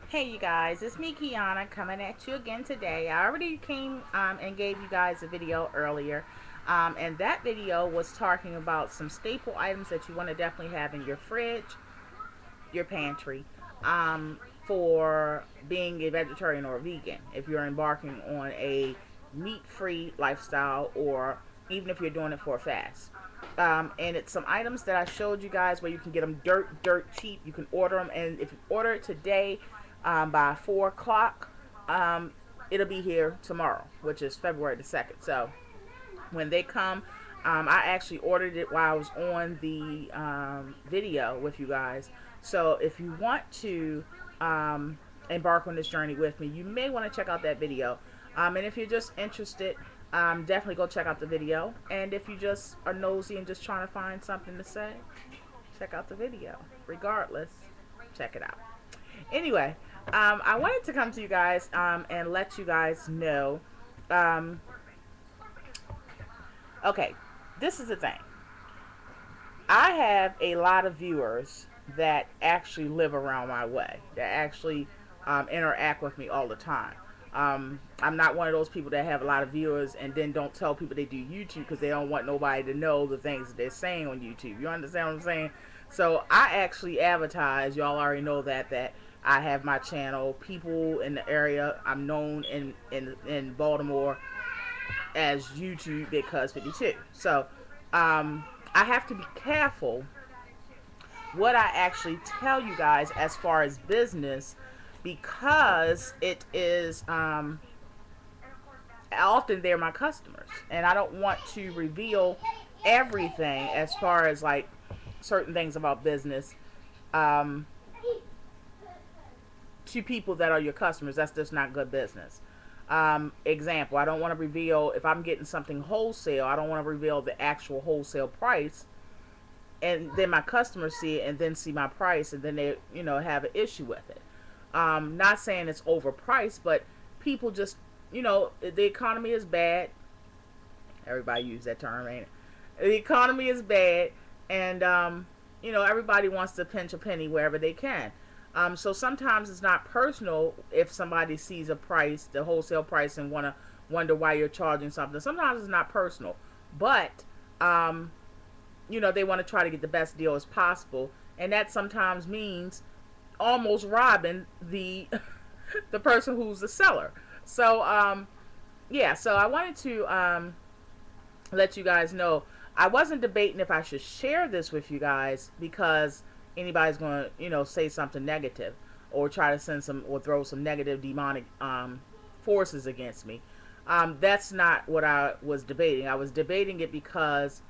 Hey you guys, it's me Kiana coming at you again today. I already came and gave you guys a video earlier, and that video was talking about some staple items that you want to definitely have in your fridge, your pantry, for being a vegetarian or a vegan. If you're embarking on a meat-free lifestyle, or even if you're doing it for a fast. And it's some items that I showed you guys where you can get them dirt cheap. You can order them, and if you order it today by 4 o'clock, it'll be here tomorrow, which is February the 2nd. So when they come, I actually ordered it while I was on the video with you guys. So if you want to embark on this journey with me, you may want to check out that video. And if you're just interested, definitely go check out the video. And if you just are nosy and just trying to find something to say, check out the video. Regardless, check it out. Anyway, I wanted to come to you guys and let you guys know. Okay, this is the thing. I have a lot of viewers that actually live around my way, that actually interact with me all the time. I'm not one of those people that have a lot of viewers and then don't tell people they do YouTube because they don't want nobody to know the things that they're saying on YouTube. You understand what I'm saying? So I actually advertise. Y'all already know that I have my channel. People in the area, I'm known in Baltimore as YouTube Big Cuz 52. So I have to be careful what I actually tell you guys as far as business, because it is often they're my customers, and I don't want to reveal everything as far as like certain things about business to people that are your customers. That's just not good business. Example, I don't want to reveal, if I'm getting something wholesale, I don't want to reveal the actual wholesale price, and then my customers see it and then see my price, and then they have an issue with it. Not saying it's overpriced, but people just, the economy is bad. Everybody use that term, ain't it? The economy is bad, and everybody wants to pinch a penny wherever they can. So sometimes it's not personal if somebody sees a price, the wholesale price, and wonder why you're charging something. Sometimes it's not personal, but they want to try to get the best deal as possible, and that sometimes means almost robbing the the person who's the seller. So yeah, so I wanted to let you guys know I wasn't debating if I should share this with you guys, because anybody's going to say something negative or try to send some or throw some negative demonic forces against me. That's not what I was debating. I was debating it because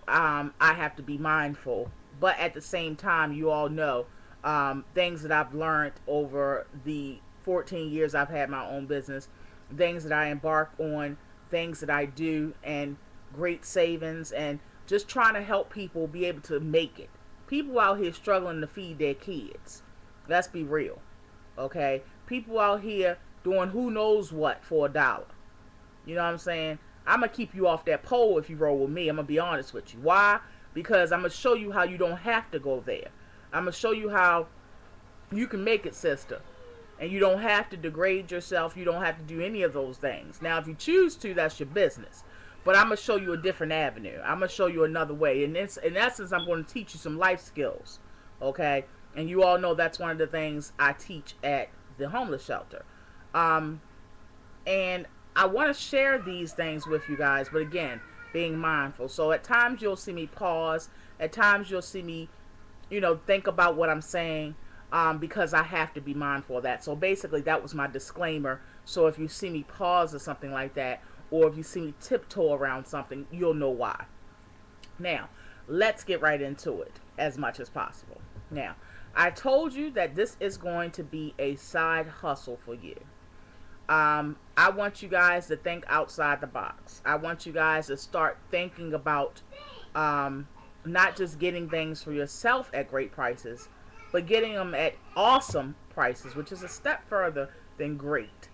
I have to be mindful, but at the same time, you all know things that I've learned over the 14 years I've had my own business, things that I embark on, things that I do, and great savings, and just trying to help people be able to make it. People out here struggling to feed their kids. Let's be real, okay? People out here doing who knows what for $1. You know what I'm saying? I'm going to keep you off that pole if you roll with me. I'm going to be honest with you. Why? Because I'm going to show you how you don't have to go there. I'm going to show you how you can make it, sister. And you don't have to degrade yourself. You don't have to do any of those things. Now, if you choose to, that's your business. But I'm going to show you a different avenue. I'm going to show you another way. And in essence, I'm going to teach you some life skills. Okay? And you all know that's one of the things I teach at the homeless shelter. And I want to share these things with you guys. But again, being mindful. So at times you'll see me pause. At times you'll see me, think about what I'm saying. Because I have to be mindful of that. So basically, that was my disclaimer. So if you see me pause or something like that, or if you see me tiptoe around something, you'll know why. Now, let's get right into it as much as possible. Now, I told you that this is going to be a side hustle for you. I want you guys to think outside the box. I want you guys to start thinking about not just getting things for yourself at great prices, but getting them at awesome prices, which is a step further than great,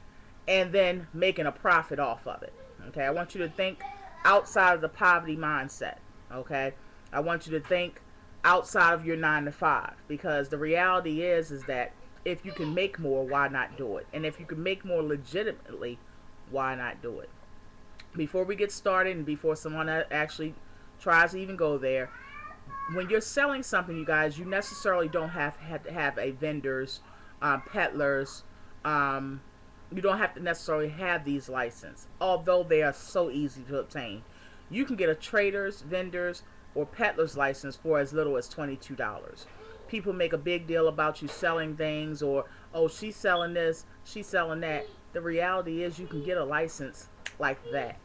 and then making a profit off of it. Okay, I want you to think outside of the poverty mindset. Okay, I want you to think outside of your 9 to 5, because the reality is that If you can make more, why not do it? And if you can make more legitimately, why not do it? Before we get started and before someone actually tries to even go there, when you're selling something, you guys, you necessarily don't have to have a vendors, peddlers. Um, you don't have to necessarily have these licenses, although they are so easy to obtain. You can get a trader's, vendors, or peddler's license for as little as $22. People make a big deal about you selling things, or, oh, she's selling this, she's selling that. The reality is you can get a license like that.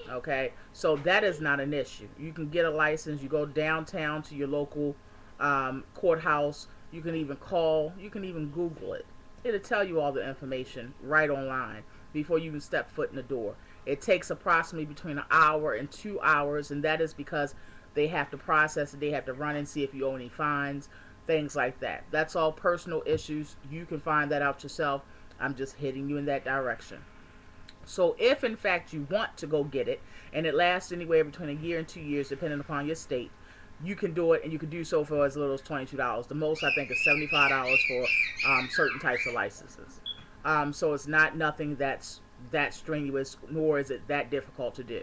Okay, so that is not an issue. You can get a license. You go downtown to your local courthouse. You can even call. You can even Google it. It'll tell you all the information right online before you even step foot in the door. It takes approximately between an hour and 2 hours, and that is because they have to process it. They have to run and see if you owe any fines, things like that. That's all personal issues. You can find that out yourself. I'm just hitting you in that direction. So if in fact you want to go get it, and it lasts anywhere between a year and 2 years depending upon your state, you can do it, and you can do so for as little as $22. The most I think is $75 for certain types of licenses. So it's not nothing that's that strenuous, nor is it that difficult to do.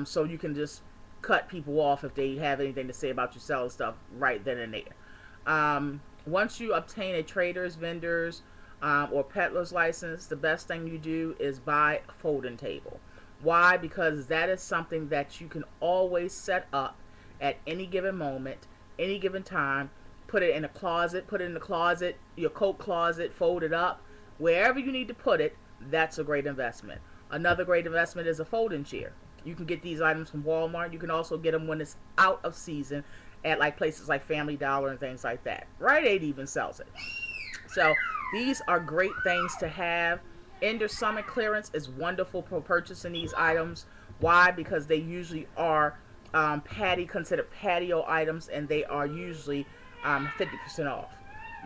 So you can just cut people off if they have anything to say about you selling stuff right then and there. Once you obtain a trader's, vendor's, or peddler's license, the best thing you do is buy a folding table. Why? Because that is something that you can always set up at any given moment, any given time. Put it in a closet, put it in the closet, your coat closet, fold it up. Wherever you need to put it, that's a great investment. Another great investment is a folding chair. You can get these items from Walmart. You can also get them when it's out of season at like places like Family Dollar and things like that. Rite Aid even sells it. So these are great things to have. End summer clearance is wonderful for purchasing these items. Why? Because they usually are considered patio items, and they are usually 50% off.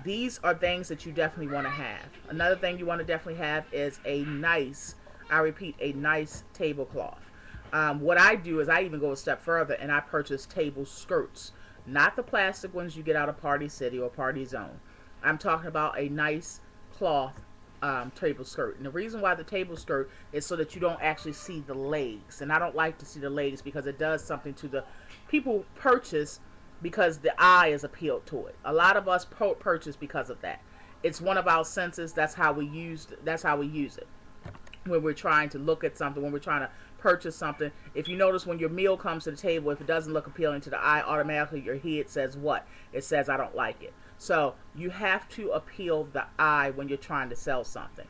These are things that you definitely want to have. Another thing you want to definitely have is a nice, I repeat, a nice tablecloth. What I do is I even go a step further, and I purchase table skirts. Not the plastic ones you get out of Party City or Party Zone. I'm talking about a nice cloth table skirt. And the reason why the table skirt is so that you don't actually see the legs. And I don't like to see the legs because it does something to the people purchase because the eye is appealed to it. A lot of us purchase because of that. It's one of our senses. That's how we use it. When we're trying to look at something, when we're trying to purchase something. If you notice when your meal comes to the table, if it doesn't look appealing to the eye, automatically your head says what? It says, I don't like it. So you have to appeal the eye when you're trying to sell something.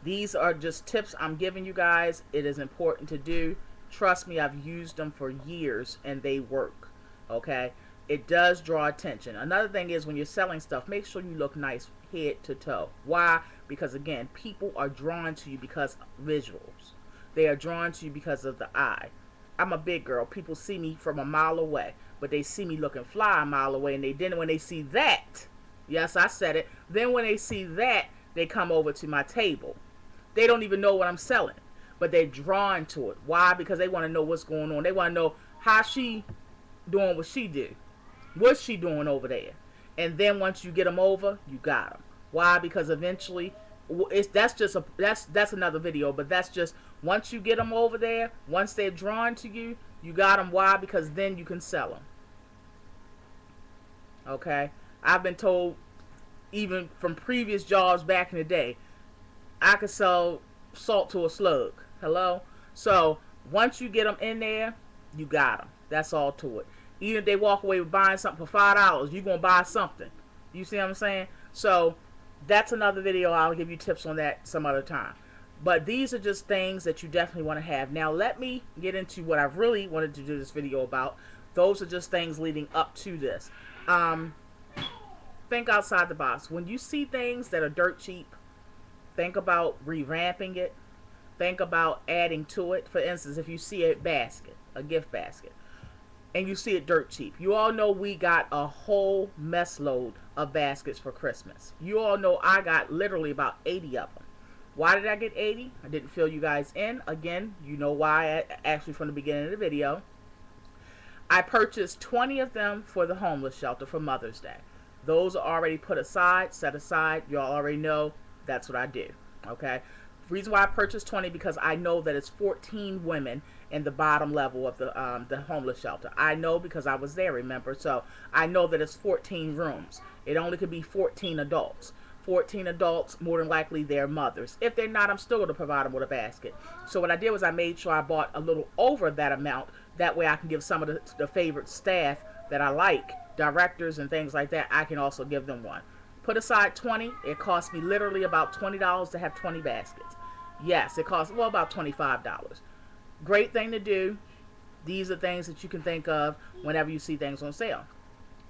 These are just tips I'm giving you guys. It is important to do. Trust me, I've used them for years and they work. Okay? It does draw attention. Another thing is when you're selling stuff, make sure you look nice head to toe. Why? Because again, people are drawn to you because of visuals. They are drawn to you because of the eye. I'm a big girl. People see me from a mile away, but they see me looking fly a mile away, and then when they see that, yes, I said it, then when they see that, they come over to my table. They don't even know what I'm selling, but they're drawn to it. Why? Because they want to know what's going on. They want to know how she doing what she do. What's she doing over there? And then once you get them over, you got them. Why? Because eventually, that's another video, but that's just once you get them over there, once they're drawn to you, you got them. Why? Because then you can sell them. Okay? I've been told, even from previous jobs back in the day, I could sell salt to a slug. Hello? So once you get them in there, you got them. That's all to it. Even if they walk away with buying something for $5, you're going to buy something. You see what I'm saying? So that's another video. I'll give you tips on that some other time. But these are just things that you definitely want to have. Now let me get into what I really wanted to do this video about. Those are just things leading up to this. Think outside the box. When you see things that are dirt cheap, think about revamping it. Think about adding to it. For instance, if you see a basket, a gift basket, and you see it dirt cheap. You all know we got a whole mess load of baskets for Christmas. You all know I got literally about 80 of them. Why did I get 80? I didn't fill you guys in. Again, you know why, actually from the beginning of the video. I purchased 20 of them for the homeless shelter for Mother's Day. Those are already put aside, set aside. Y'all already know that's what I do. Okay. Reason why I purchased 20 because I know that it's 14 women in the bottom level of the homeless shelter. I know because I was there, remember? So I know that it's 14 rooms. It only could be 14 adults. 14 adults, more than likely their mothers. If they're not, I'm still going to provide them with a basket. So what I did was I made sure I bought a little over that amount. That way I can give some of the favorite staff that I like, directors and things like that, I can also give them one. Put aside 20. It cost me literally about $20 to have 20 baskets. Yes, it costs, well, about $25. Great thing to do. These are things that you can think of whenever you see things on sale.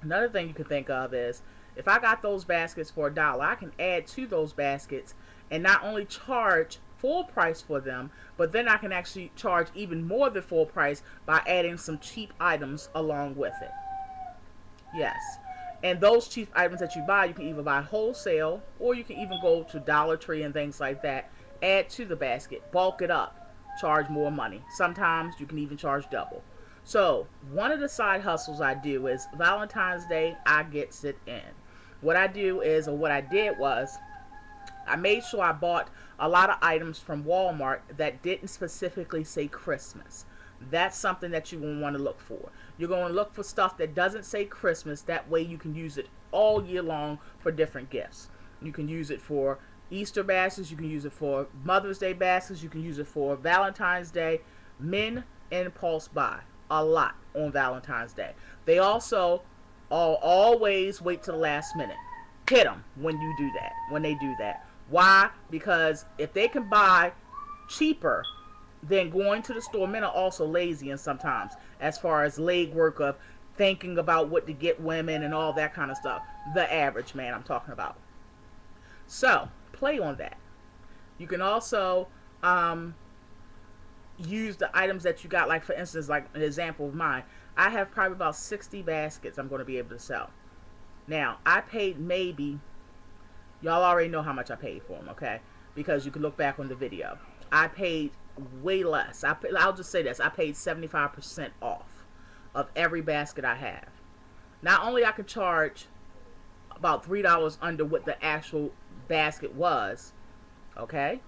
Another thing you can think of is if I got those baskets for $1, I can add to those baskets and not only charge full price for them, but then I can actually charge even more than full price by adding some cheap items along with it. Yes. And those cheap items that you buy, you can either buy wholesale or you can even go to Dollar Tree and things like that. Add to the basket, bulk it up, charge more money. Sometimes you can even charge double. So one of the side hustles I do is Valentine's Day, I gets it in. What I do is, or what I did was, I made sure I bought a lot of items from Walmart that didn't specifically say Christmas. That's something that you will want to look for. You're going to look for stuff that doesn't say Christmas. That way you can use it all year long for different gifts. You can use it for Easter baskets. You can use it for Mother's Day baskets. You can use it for Valentine's Day. Men impulse buy a lot on Valentine's Day. They also always wait to the last minute. Hit them when you do that, when they do that. Why? Because if they can buy cheaper than going to the store, men are also lazy and sometimes as far as legwork of thinking about what to get women and all that kind of stuff. The average man I'm talking about. So play on that. You can also use the items that you got, like for instance, like an example of mine. I have probably about 60 baskets I'm going to be able to sell. Now, I paid maybe, y'all already know how much I paid for them, okay? Because you can look back on the video. I paid way less. I'll just say this. I paid 75% off of every basket I have. Not only I could charge about $3 under what the actual basket was, okay?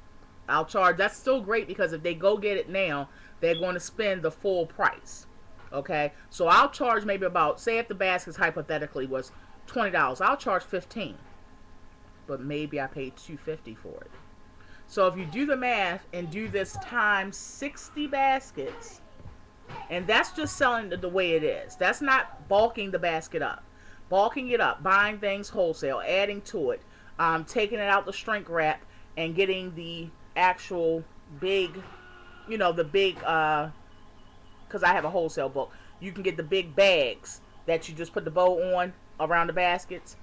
I'll charge, that's still great because if they go get it now, they're going to spend the full price, okay? So I'll charge maybe about, say if the baskets hypothetically was $20, I'll charge $15, but maybe I paid $2.50 for it. So if you do the math and do this times 60 baskets, and that's just selling the way it is. That's not bulking the basket up. Bulking it up, buying things wholesale, adding to it, taking it out the shrink wrap and getting the actual big, you know, the big, because I have a wholesale book. You can get the big bags that you just put the bow on around the baskets,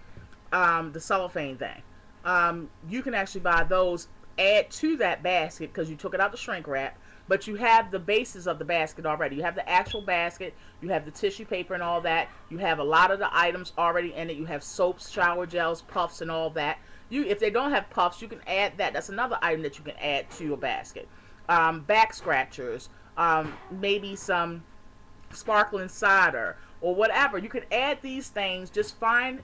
the cellophane thing. You can actually buy those, add to that basket because you took it out the shrink wrap, but you have the basis of the basket already. You have the actual basket, you have the tissue paper and all that. You have a lot of the items already in it. You have soaps, shower gels, puffs, and all that. If they don't have puffs, you can add that. That's another item that you can add to your basket. Back scratchers, maybe some sparkling cider or whatever. You can add these things. Just find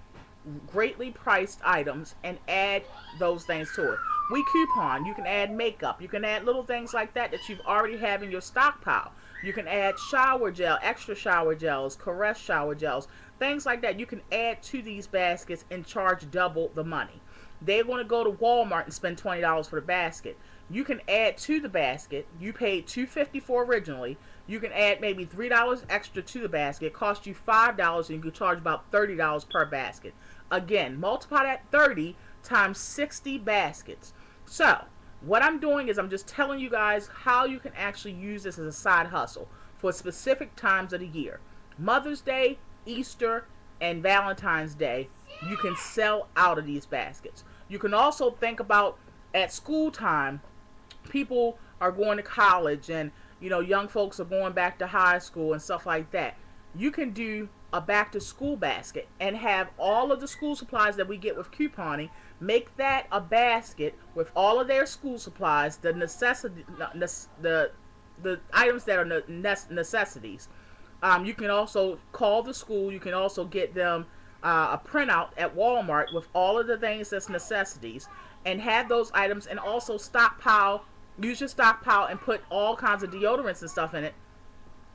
greatly priced items and add those things to it. We coupon. You can add makeup. You can add little things like that that you've already have in your stockpile. You can add shower gel, extra shower gels, caress shower gels, things like that. You can add to these baskets and charge double the money. They're going to go to Walmart and spend $20 for the basket. You can add to the basket. You paid $2.50 for originally. You can add maybe $3 extra to the basket. It costs you $5 and you can charge about $30 per basket. Again, multiply that 30 times 60 baskets. So what I'm doing is I'm just telling you guys how you can actually use this as a side hustle for specific times of the year. Mother's Day, Easter, and Valentine's Day, you can sell out of these baskets. You can also think about at school time, people are going to college and, you know, young folks are going back to high school and stuff like that. You can do a back to school basket and have all of the school supplies that we get with couponing. Make that a basket with all of their school supplies, the necessity, the items that are necessities. You can also call the school. You can also get them a printout at Walmart with all of the things that's necessities, and have those items, and also stockpile. Use your stockpile and put all kinds of deodorants and stuff in it,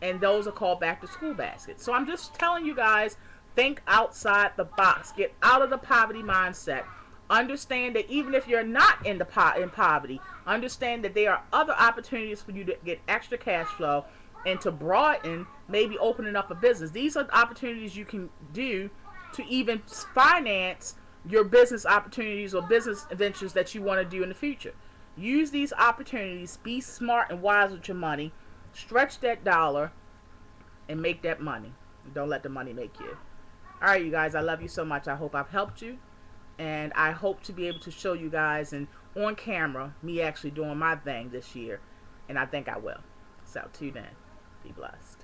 and those are called back to school baskets. So I'm just telling you guys, think outside the box. Get out of the poverty mindset. Understand that even if you're not in poverty, understand that there are other opportunities for you to get extra cash flow and to broaden, maybe opening up a business. These are opportunities you can do to even finance your business opportunities or business ventures that you want to do in the future. Use these opportunities. Be smart and wise with your money. Stretch that dollar and make that money. Don't let the money make you. All right, you guys, I love you so much. I hope I've helped you. And I hope to be able to show you guys and on camera me actually doing my thing this year. And I think I will. So tune in. Be blessed.